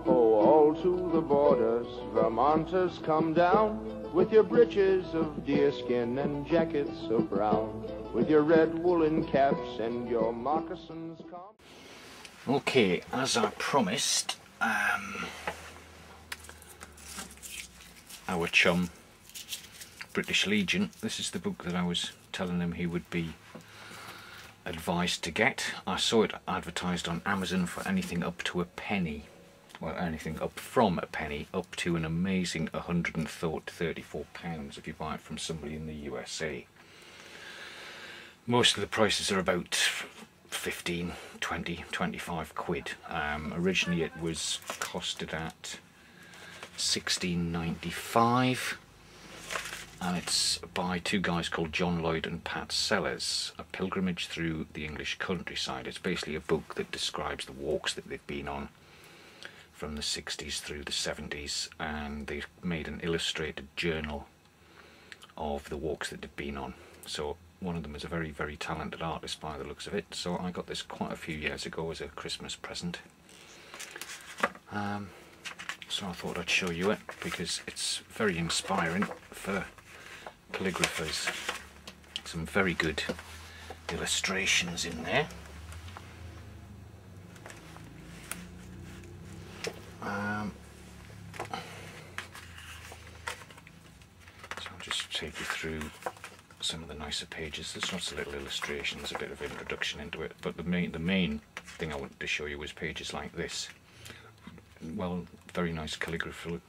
All to the borders, Vermonters, come down with your breeches of deerskin and jackets of brown, with your red woolen caps and your moccasins. Come. Okay, as I promised, our chum, British Legion, this is the book that I was telling him he would be advised to get. I saw it advertised on Amazon for anything up to a penny. Well, anything up from a penny up to an amazing £134 if you buy it from somebody in the USA. Most of the prices are about 15, 20, 25 quid. Originally it was costed at £16.95, and it's by two guys called John Lloyd and Pat Sellers, A Pilgrimage Through the English Countryside. It's basically a book that describes the walks that they've been on from the 60s through the 70s, and they've made an illustrated journal of the walks that they've been on. So one of them is a very, very talented artist by the looks of it, so I got this quite a few years ago as a Christmas present. So I thought I'd show you it because it's very inspiring for calligraphers. Some very good illustrations in there. So I'll just take you through some of the nicer pages. There's lots of little illustrations, a bit of introduction into it, but the main thing I wanted to show you was pages like this. Well, very nice calligraphic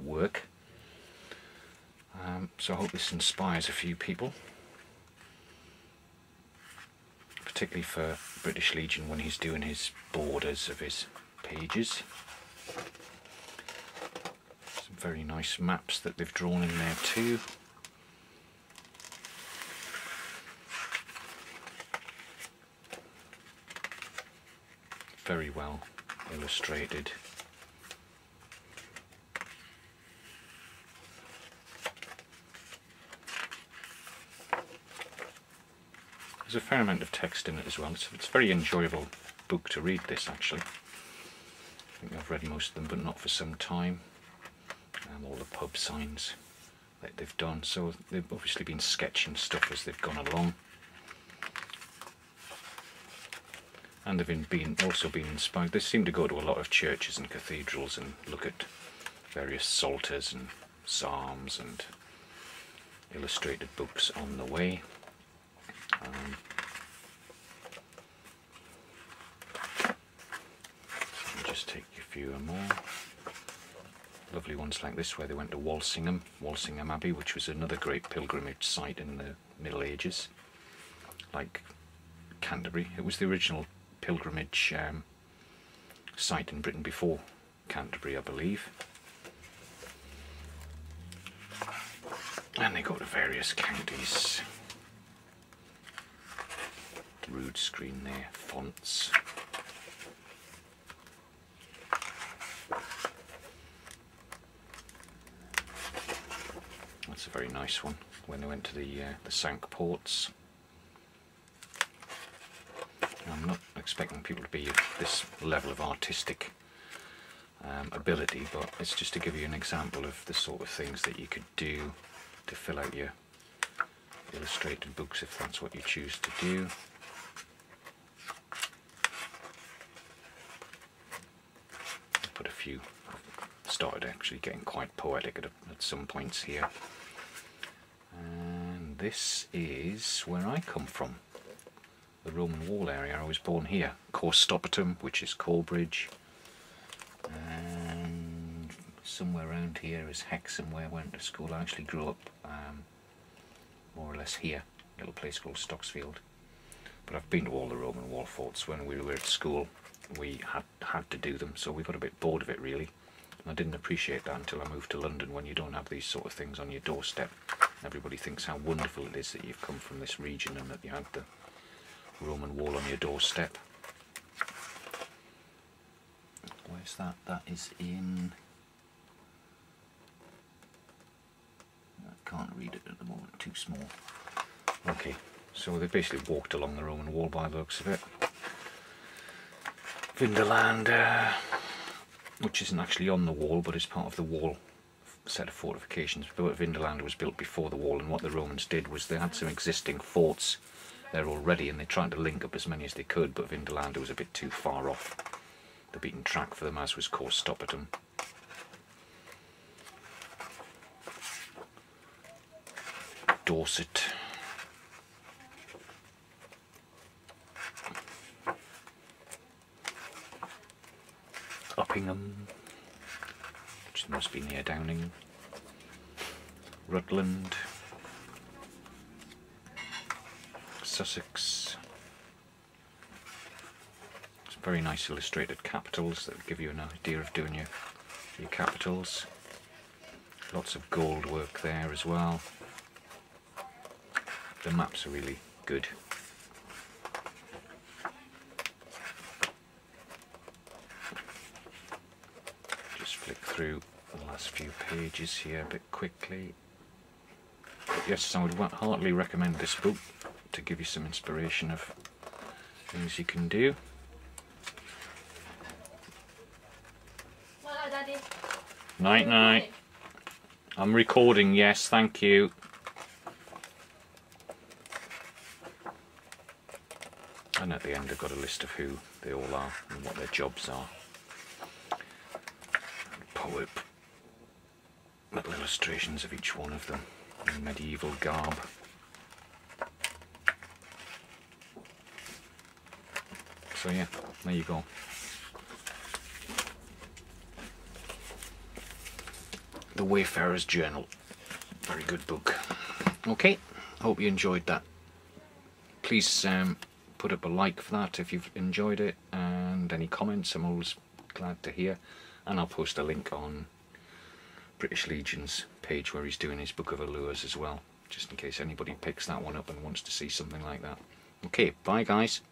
work. So I hope this inspires a few people, particularly for British Legion when he's doing his borders of his pages. Some very nice maps that they've drawn in there too. Very well illustrated. There's a fair amount of text in it as well, so it's a very enjoyable book to read, this actually. I think I've read most of them, but not for some time. All the pub signs that they've done, so they've obviously been sketching stuff as they've gone along. And they've also been inspired. They seem to go to a lot of churches and cathedrals and look at various psalters and psalms and illustrated books on the way. I'll just take you a few more. Lovely ones like this where they went to Walsingham Abbey, which was another great pilgrimage site in the Middle Ages, like Canterbury. It was the original pilgrimage site in Britain before Canterbury, I believe. And they go to various counties. Rood screen there, fonts. That's a very nice one, when they went to the Cinque Ports. I'm not expecting people to be at this level of artistic ability, but it's just to give you an example of the sort of things that you could do to fill out your illustrated books if that's what you choose to do. Put a few, started actually getting quite poetic at some points here. And this is where I come from, the Roman wall area. I was born here, Corstopatum, which is Corbridge, and somewhere around here is Hexham, where I went to school. I actually grew up more or less here, a little place called Stocksfield. But I've been to all the Roman wall forts. When we were at school, we had to do them, so we got a bit bored of it really. And I didn't appreciate that until I moved to London, when you don't have these sort of things on your doorstep. Everybody thinks how wonderful it is that you've come from this region and that you have the Roman wall on your doorstep. Where's that? That is in... I can't read it at the moment. too small. Okay, so they basically walked along the Roman wall by the looks of it. Vinderland, which isn't actually on the wall, but is part of the wall set of fortifications. But Vinderland was built before the wall, and what the Romans did was they had some existing forts there already, and they tried to link up as many as they could, but Vinderland was a bit too far off the beaten track for them, as was Cours Stoppetum. Dorset. Uppingham, which must be near Downing. Rutland. Sussex. Some very nice illustrated capitals that give you an idea of doing your capitals. Lots of gold work there as well. The maps are really good. Just flick through the last few pages here a bit quickly. But yes, I would heartily recommend this book to give you some inspiration of things you can do. Hello, Daddy. Night night. I'm recording, yes, thank you. And at the end I've got a list of who they all are and what their jobs are. Poet. Little illustrations of each one of them in medieval garb. So yeah, there you go. The Wayfarers Journal. Very good book. Okay, hope you enjoyed that. Please put up a like for that if you've enjoyed it, and any comments I'm always glad to hear. And I'll post a link on British Legion's page where he's doing his Book of Allures as well, just in case anybody picks that one up and wants to see something like that. Okay, bye guys.